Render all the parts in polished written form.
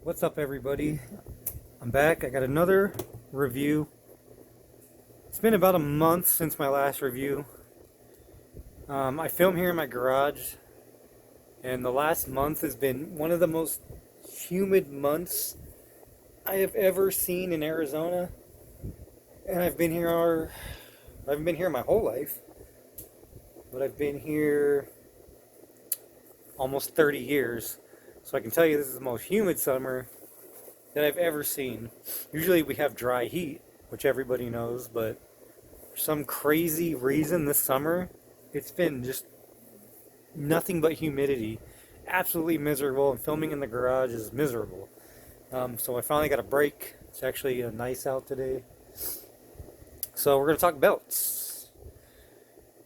What's up, everybody? I'm back. I got another review. It's been about a month since my last review. I film here in my garage, and the last month has been one of the most humid months I have ever seen in Arizona. And I haven't been here my whole life, but I've been here almost 30 years. So I can tell you this is the most humid summer that I've ever seen. Usually we have dry heat, which everybody knows, but for some crazy reason this summer, it's been just nothing but humidity. Absolutely miserable, and filming in the garage is miserable. So I finally got a break. It's actually nice out today. So we're going to talk belts.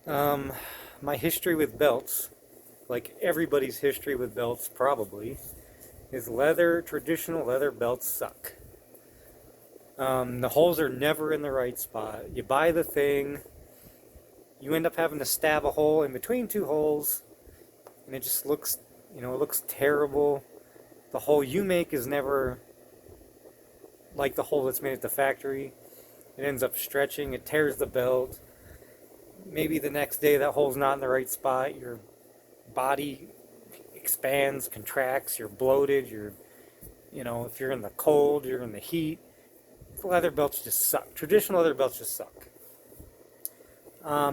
My history with belts, like everybody's history with belts probably, is traditional leather belts suck. The holes are never in the right spot. You buy the thing, you end up having to stab a hole in between two holes, and it just looks, it looks terrible. The hole you make is never like the hole that's made at the factory. It ends up stretching, it tears the belt. Maybe the next day that hole's not in the right spot. Your body expands, contracts, you're bloated, if you're in the cold, you're in the heat. Leather belts just suck. Traditional leather belts just suck.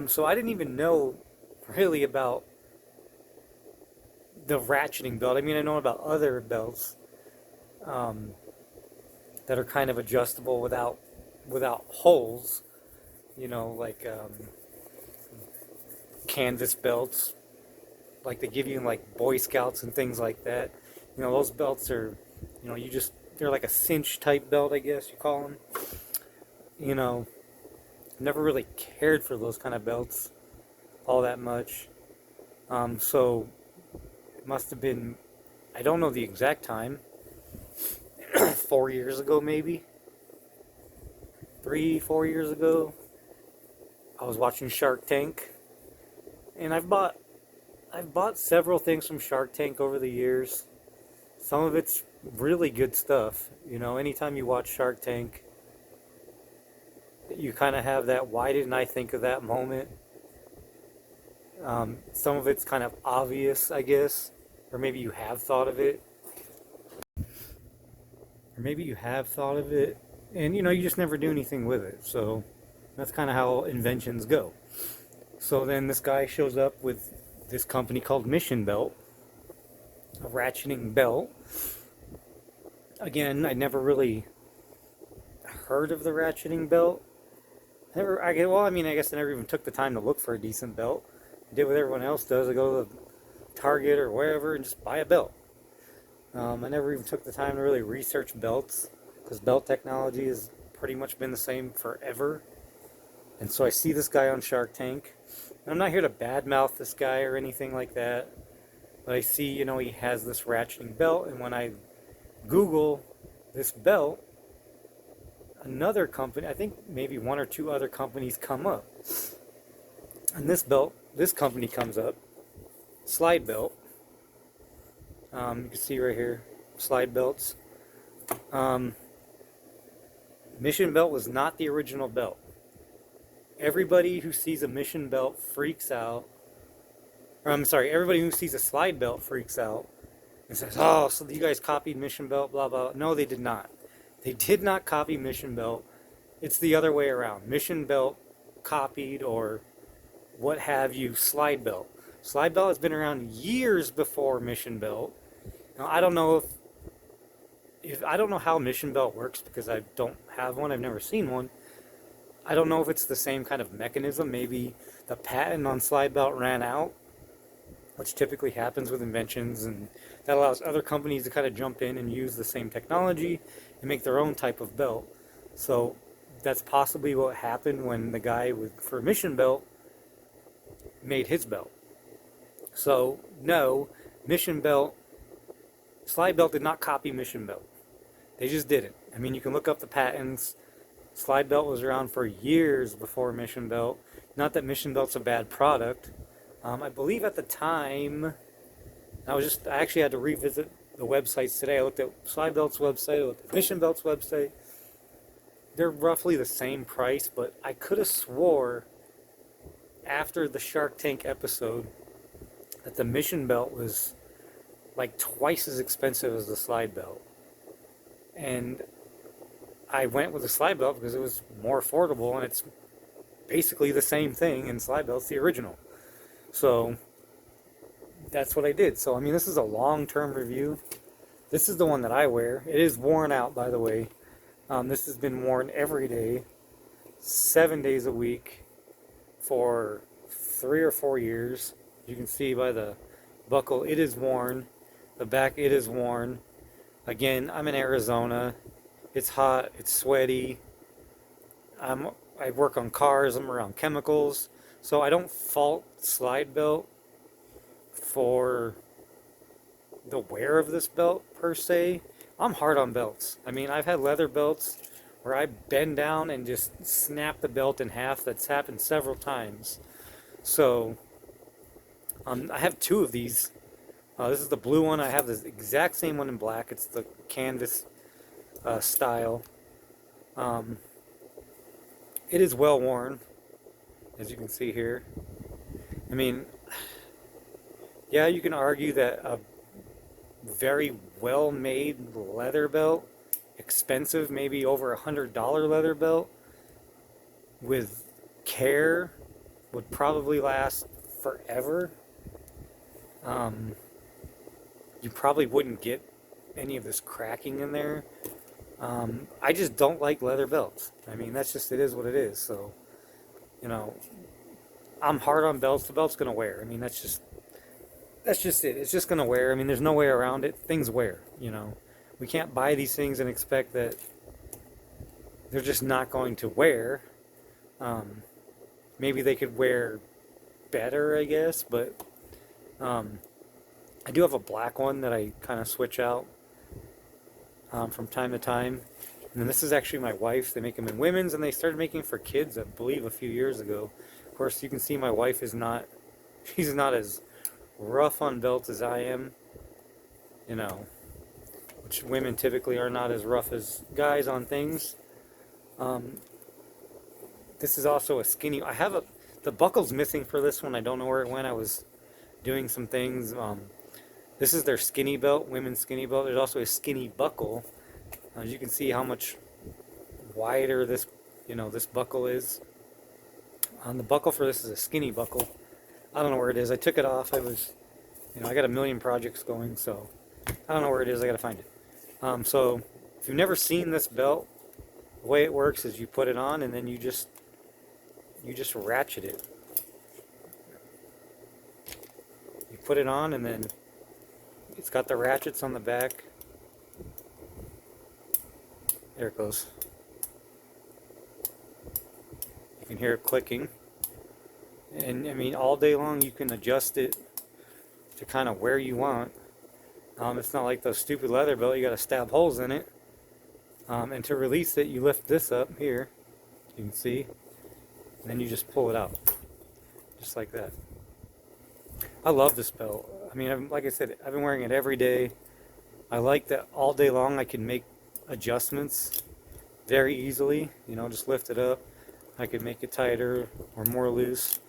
So I didn't even know really about the ratcheting belt. I mean, I know about other belts that are kind of adjustable without holes. Like canvas belts, like they give you in like Boy Scouts and things like that. Those belts are, they're like a cinch type belt, I guess you call them. Never really cared for those kind of belts all that much. So it must have been, I don't know the exact time, 4 years ago maybe, 3, 4 years ago, I was watching Shark Tank, and I've bought several things from Shark Tank over the years. Some of it's really good stuff. Anytime you watch Shark Tank, you kind of have that "why didn't I think of that" moment. Some of it's kind of obvious, I guess, or maybe you have thought of it, and you just never do anything with it. So that's kind of how inventions go. So then this guy shows up with this company called Mission Belt, a ratcheting belt. Again, I never really heard of the ratcheting belt. I guess I never even took the time to look for a decent belt. I did what everyone else does. I go to Target or wherever and just buy a belt. I never even took the time to really research belts, because belt technology has pretty much been the same forever. And so I see this guy on Shark Tank. And I'm not here to badmouth this guy or anything like that, but I see, he has this ratcheting belt, and when I Google this belt, another company, I think maybe one or two other companies come up. And this company comes up, Slide Belt. You can see right here, Slide Belts. Mission Belt was not the original belt. Everybody who sees a Mission Belt freaks out. Everybody who sees a Slide Belt freaks out and says, "Oh, so you guys copied Mission Belt, blah, blah." No, they did not. They did not copy Mission Belt. It's the other way around. Mission Belt copied, or what have you, Slide Belt. Slide Belt has been around years before Mission Belt. Now, I don't know I don't know how Mission Belt works, because I don't have one. I've never seen one. I don't know if it's the same kind of mechanism. Maybe the patent on Slide Belt ran out, which typically happens with inventions, and that allows other companies to kind of jump in and use the same technology and make their own type of belt. So that's possibly what happened when the guy for Mission Belt made his belt. So no, Slide Belt did not copy Mission Belt. They just didn't. I mean, you can look up the patents. Slide Belt was around for years before Mission Belt. Not that Mission Belt's a bad product. I believe at the time, I actually had to revisit the websites today. I looked at Slide Belt's website, I looked at Mission Belt's website. They're roughly the same price, but I could have swore after the Shark Tank episode that the Mission Belt was like twice as expensive as the Slide Belt. And I went with the Slide Belt because it was more affordable, and it's basically the same thing, and Slide Belt's the original. So that's what I did. So I mean, this is a long-term review. This is the one that I wear. It is worn out, by the way. This has been worn every day, 7 days a week, for 3 or 4 years. You can see by the buckle, it is worn. The back, it is worn. Again, I'm in Arizona. It's hot. It's sweaty. I work on cars. I'm around chemicals. So I don't fault Slide Belt for the wear of this belt per se. I'm hard on belts. I mean, I've had leather belts where I bend down and just snap the belt in half. That's happened several times. So I have 2 of these. This is the blue one. I have the exact same one in black. It's the canvas style. It is well worn, as you can see here. I mean, yeah, you can argue that a very well-made leather belt, expensive, maybe over $100 leather belt, with care, would probably last forever. You probably wouldn't get any of this cracking in there. I just don't like leather belts. I mean, that's just, it is what it is. So, you know, I'm hard on belts. The belt's gonna wear. I mean, that's just it. It's just gonna wear. I mean, there's no way around it. Things wear, you know. We can't buy these things and expect that they're just not going to wear. Maybe they could wear better, I guess, but I do have a black one that I kind of switch out from time to time. And then this is actually my wife's. They make them in women's, and they started making for kids, I believe, a few years ago. Of course, you can see my wife is not, she's not as rough on belts as I am, you know, which women typically are not as rough as guys on things. This is also a skinny, the buckle's missing for this one. I don't know where it went. I was doing some things. This is their skinny belt, women's skinny belt. There's also a skinny buckle. As you can see how much wider this, this buckle is. The buckle for this is a skinny buckle. I don't know where it is. I took it off. I got a million projects going, so I don't know where it is. I gotta find it. So if you've never seen this belt, the way it works is you put it on and then you just ratchet it. You put it on and then it's got the ratchets on the back. There it goes. You can hear it clicking. And I mean, all day long you can adjust it to kind of where you want. It's not like those stupid leather belt, you gotta stab holes in it. And to release it, you lift this up here, you can see, and then you just pull it out. Just like that. I love this belt. I mean, like I said, I've been wearing it every day. I like that all day long I can make adjustments very easily. Just lift it up. I could make it tighter or more loose.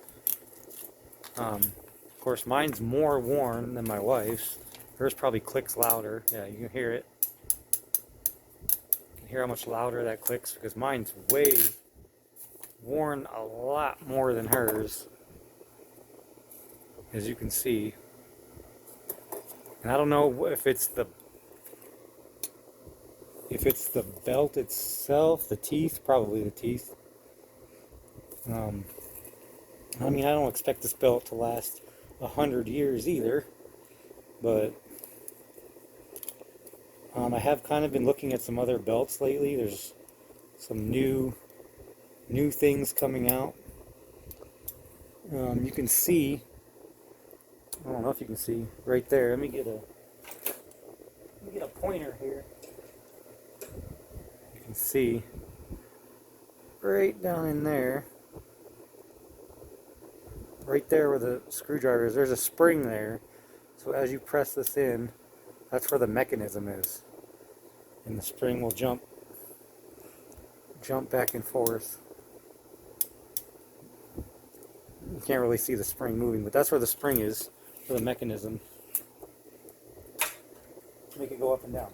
Of course, mine's more worn than my wife's. Hers probably clicks louder. Yeah, you can hear it. You can hear how much louder that clicks because mine's worn a lot more than hers, as you can see. And I don't know if it's the belt itself, the teeth, probably the teeth. I mean, I don't expect this belt to last 100 years either, but I have kind of been looking at some other belts lately. There's some new things coming out. You can see, I don't know if you can see right there. Let me get a pointer here. You can see right down in there. Right there where the screwdriver is, there's a spring there. So as you press this in, That's where the mechanism is. And the spring will jump back and forth. You can't really see the spring moving, but that's where the spring is for the mechanism. Make it go up and down.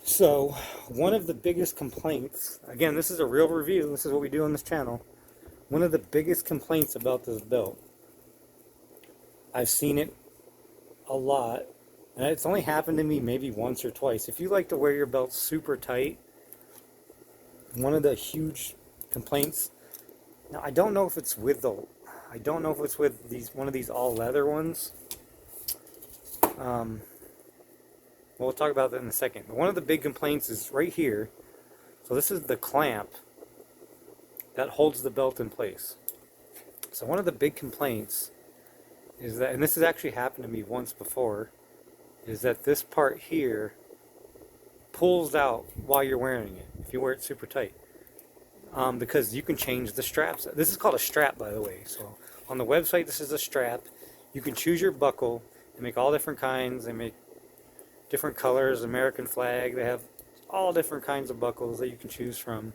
So, one of the biggest complaints, again, this is a real review, this is what we do on this channel. One of the biggest complaints about this belt, I've seen it a lot, and it's only happened to me maybe once or twice. If you like to wear your belt super tight, one of the huge complaints, now I don't know if it's with one of these all leather ones. We'll talk about that in a second. But one of the big complaints is right here. So this is the clamp that holds the belt in place. So one of the big complaints is that, and this has actually happened to me once before, is that this part here pulls out while you're wearing it, if you wear it super tight. Because you can change the straps. This is called a strap, by the way. So on the website, this is a strap. You can choose your buckle. They make all different kinds. They make different colors, American flag. They have all different kinds of buckles that you can choose from.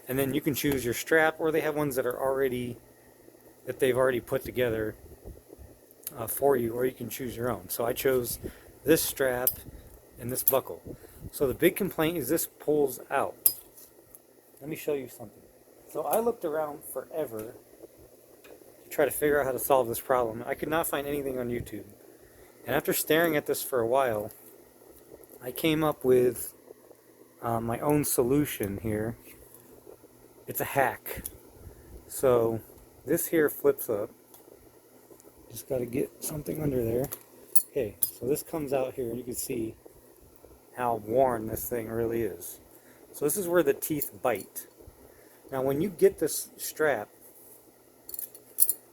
And then you can choose your strap, or they have ones that they've already put together for you, or you can choose your own. So I chose this strap and this buckle. So the big complaint is this pulls out. Let me show you something. So I looked around forever to try to figure out how to solve this problem. I could not find anything on YouTube. And after staring at this for a while, I came up with my own solution here. It's a hack. So this here flips up. Just got to get something under there. Okay, so this comes out here, and you can see how worn this thing really is. So this is where the teeth bite. Now when you get this strap,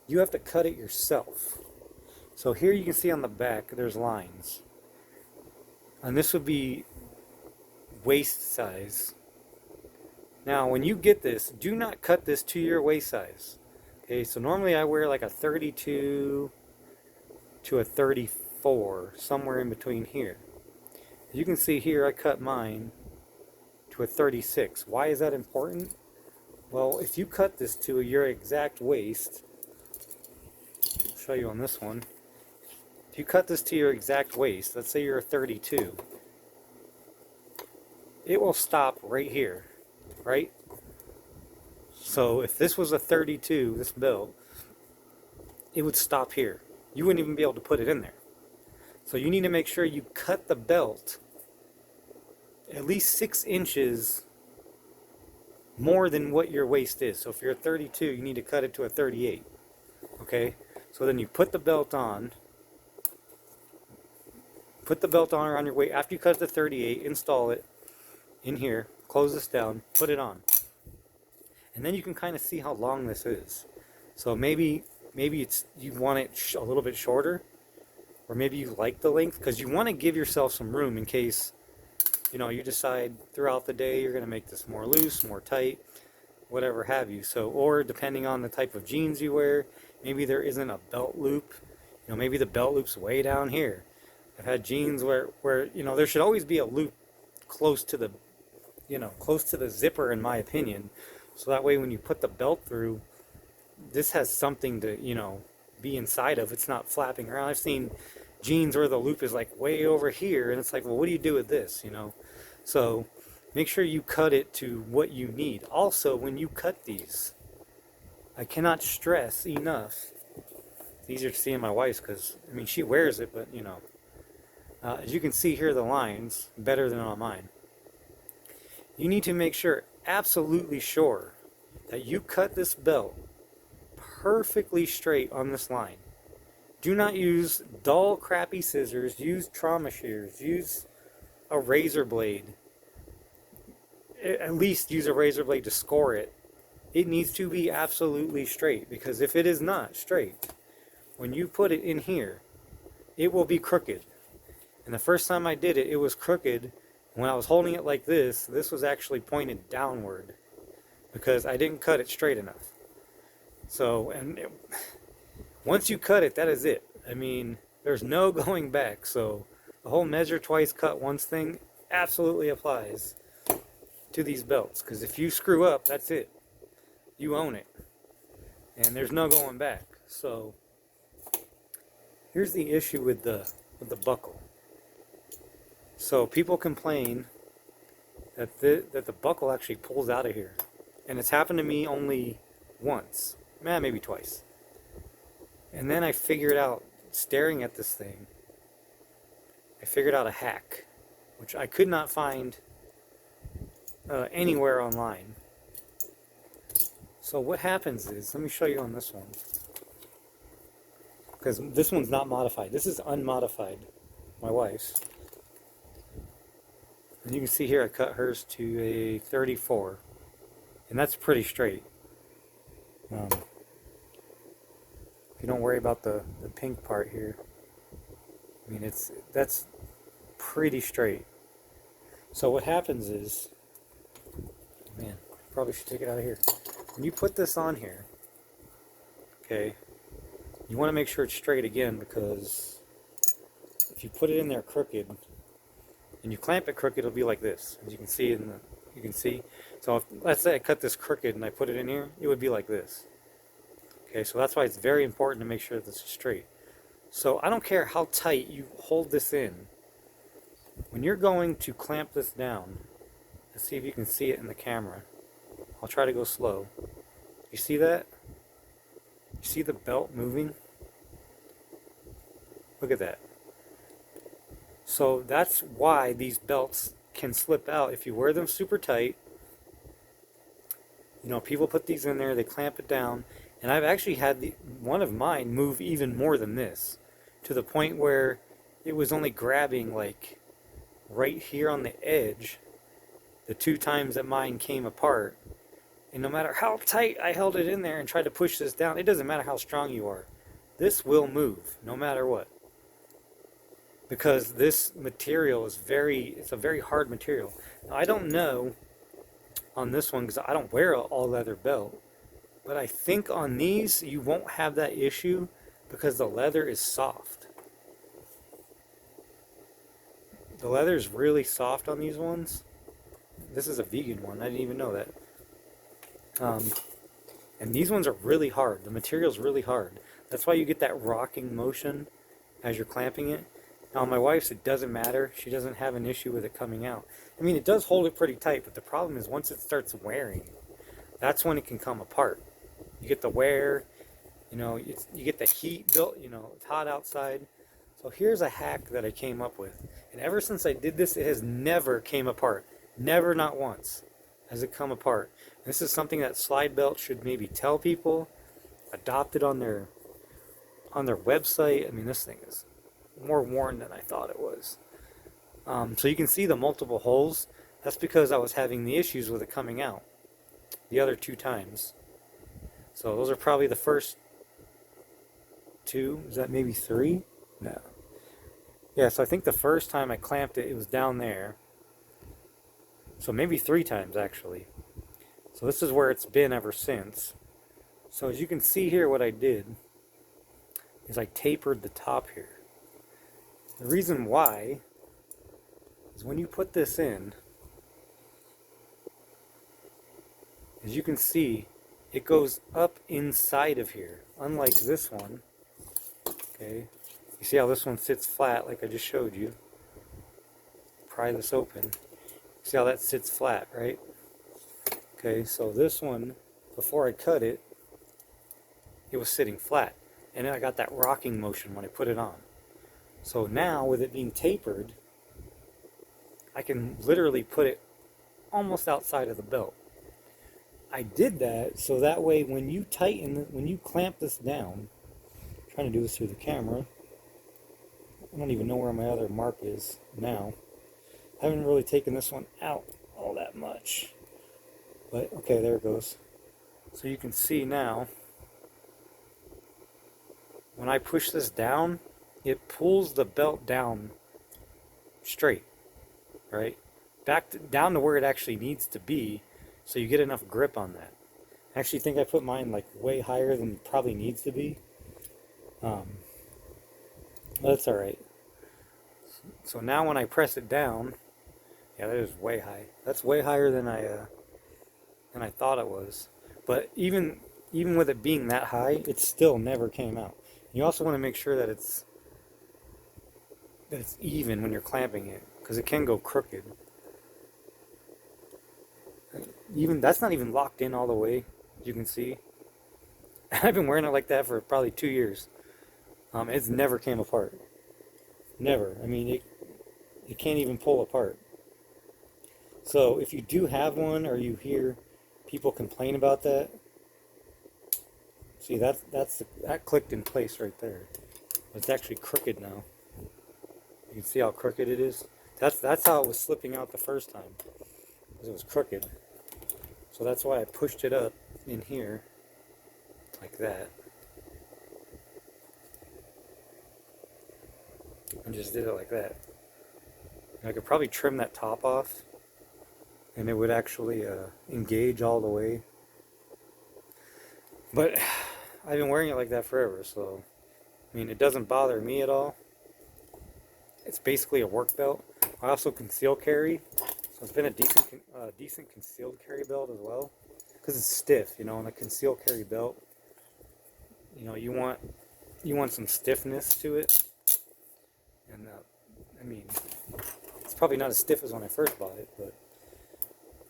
you have to cut it yourself. So here you can see on the back there's lines. And this would be waist size. Now when you get this, do not cut this to your waist size. Okay, so normally I wear like a 32 to a 34, somewhere in between here. As you can see here, I cut mine to a 36. Why is that important? Well, if you cut this to your exact waist, I'll show you on this one. If you cut this to your exact waist, let's say you're a 32, it will stop right here, right? So if this was a 32, this belt, it would stop here. You wouldn't even be able to put it in there. So you need to make sure you cut the belt at least 6 inches more than what your waist is. So if you're a 32, you need to cut it to a 38. Okay? So then you put the belt on. Put the belt on around your waist. After you cut it to 38, install it in here. Close this down. Put it on. And then you can kind of see how long this is. So maybe it's you want it a little bit shorter, or maybe you like the length, because you want to give yourself some room in case you decide throughout the day you're going to make this more loose, more tight, whatever have you. So, or depending on the type of jeans you wear, maybe there isn't a belt loop. Maybe the belt loop's way down here. I've had jeans where there should always be a loop close to the zipper, in my opinion. So that way when you put the belt through, this has something to, be inside of. It's not flapping around. I've seen jeans where the loop is like way over here, and it's like, well, what do you do with this, So make sure you cut it to what you need. Also, when you cut these, I cannot stress enough, it's easier to see in my wife's because, she wears it, but, as you can see here, the lines, better than on mine. You need to make sure, absolutely sure, that you cut this belt perfectly straight on this line. Do not use dull, crappy scissors. Use trauma shears. Use a razor blade. At least use a razor blade to score it. It needs to be absolutely straight, because if it is not straight, when you put it in here, it will be crooked. And the first time I did it, it was crooked. When I was holding it like this was actually pointed downward because I didn't cut it straight enough. So, once you cut it, that is it. There's no going back. So the whole measure twice, cut once thing absolutely applies to these belts. Because if you screw up, that's it. You own it. And there's no going back. So here's the issue with the buckle. So people complain that the buckle actually pulls out of here. And it's happened to me only once. Maybe twice. And then I figured out, staring at this thing, I figured out a hack, which I could not find anywhere online. So what happens is, let me show you on this one, because this one's not modified. This is unmodified, my wife's. And you can see here I cut hers to a 34, and that's pretty straight. If you don't worry about the pink part here, I mean that's pretty straight. So what happens is, man, probably should take it out of here. When you put this on here, okay, you want to make sure it's straight again, because if you put it in there crooked and you clamp it crooked, it'll be like this. As you can see you can see. So if, let's say I cut this crooked and I put it in here, it would be like this. Okay, so that's why it's very important to make sure that this is straight. So I don't care how tight you hold this in. When you're going to clamp this down, let's see if you can see it in the camera. I'll try to go slow. You see that? You see the belt moving? Look at that. So that's why these belts can slip out if you wear them super tight. You know, people put these in there, they clamp it down, and I've actually had one of mine move even more than this, to the point where it was only grabbing like right here on the edge the 2 times that mine came apart. And no matter how tight I held it in there and tried to push this down, it doesn't matter how strong you are. This will move no matter what. Because this material is it's a very hard material. Now, I don't know on this one because I don't wear an all leather belt, but I think on these you won't have that issue because the leather is soft. The leather is really soft on these ones. This is a vegan one. I didn't even know that. And these ones are really hard. The material's really hard. That's why you get that rocking motion as you're clamping it. Now on my wife's, it doesn't matter. She doesn't have an issue with it coming out. I mean, it does hold it pretty tight, but the problem is once it starts wearing, that's when it can come apart. You get the wear, you know, you get the heat built, you know, it's hot outside. So here's a hack that I came up with. And ever since I did this, it has never came apart. Never, not once, has it come apart. And this is something that Slide Belt should maybe tell people, adopt it on their website. I mean, this thing is more worn than I thought it was. So you can see the multiple holes. That's because I was having the issues with it coming out the other 2 times. So those are probably the first 2. Is that maybe 3? No. Yeah, so I think the first time I clamped it, it was down there. So maybe 3 times actually. So this is where it's been ever since. So as you can see here, what I did is I tapered the top here. The reason why is when you put this in, as you can see, it goes up inside of here, unlike this one. Okay, you see how this one sits flat like I just showed you. Pry this open. See how that sits flat, right? Okay, so this one, before I cut it, it was sitting flat. And then I got that rocking motion when I put it on. So now, with it being tapered, I can literally put it almost outside of the belt. I did that so that way when you when you clamp this down, I'm trying to do this through the camera. I don't even know where my other mark is now. I haven't really taken this one out all that much. But, okay, there it goes. So you can see now, when I push this down, it pulls the belt down straight, right? Down to where it actually needs to be, so you get enough grip on that. I actually think I put mine like way higher than it probably needs to be. That's all right. So now when I press it down, yeah, that is way high. That's way higher than I thought it was. But even with it being that high, it still never came out. You also want to make sure that it's even when you're clamping it, because it can go crooked. Even that's not even locked in all the way, as you can see. I've been wearing it like that for probably 2 years. It's never came apart. Never. I mean, it can't even pull apart. So if you do have one, or you hear people complain about that, see that clicked in place right there. It's actually crooked now. You can see how crooked it is. That's how it was slipping out the first time, because it was crooked. So that's why I pushed it up in here like that, and just did it like that. And I could probably trim that top off, and it would actually engage all the way. But I've been wearing it like that forever, so I mean, it doesn't bother me at all. It's basically a work belt. I also conceal carry, so it's been a decent concealed carry belt as well, because it's stiff. You know, on a concealed carry belt, you know, you want some stiffness to it, and I mean, it's probably not as stiff as when I first bought it, but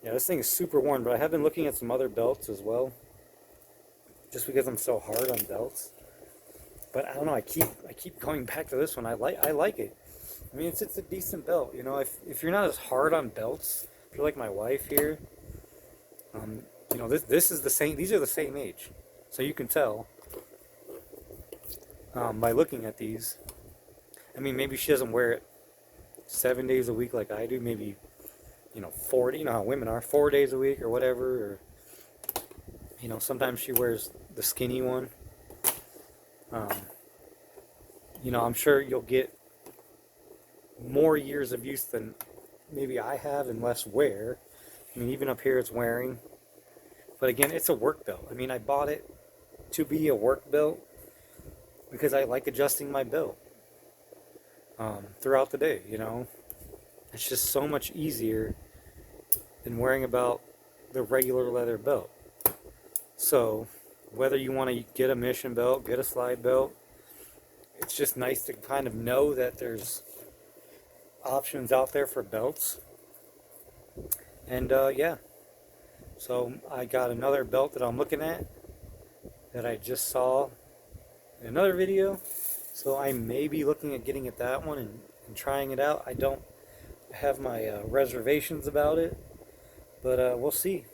yeah, this thing is super worn. But I have been looking at some other belts as well, just because I'm so hard on belts. But I don't know. I keep going back to this one. I like it. I mean, it's a decent belt. You know, if you're not as hard on belts, if you're like my wife here, you know, this is the same. These are the same age, so you can tell by looking at these. I mean, maybe she doesn't wear it 7 days a week like I do. Maybe, you know, 40. You know how women are, 4 days a week or whatever. Or, you know, sometimes she wears the skinny one. You know, I'm sure you'll get more years of use than maybe I have and less wear. I mean, even up here it's wearing. But again, it's a work belt. I mean, I bought it to be a work belt because I like adjusting my belt throughout the day, you know. It's just so much easier than wearing about the regular leather belt. So, whether you want to get a mission belt, get a slide belt, it's just nice to kind of know that there's options out there for belts. And yeah, so I got another belt that I'm looking at that I just saw in another video. So I may be looking at getting at that one and trying it out. I don't have my reservations about it, but we'll see.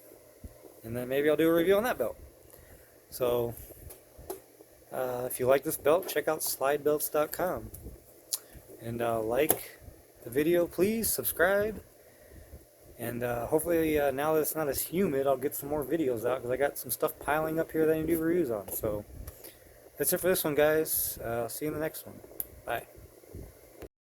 And then maybe I'll do a review on that belt. So if you like this belt, check out slidebelts.com. And like the video, please subscribe. And hopefully now that it's not as humid, I'll get some more videos out, because I got some stuff piling up here that I need to do reviews on. So that's it for this one, guys. See you in the next one. Bye.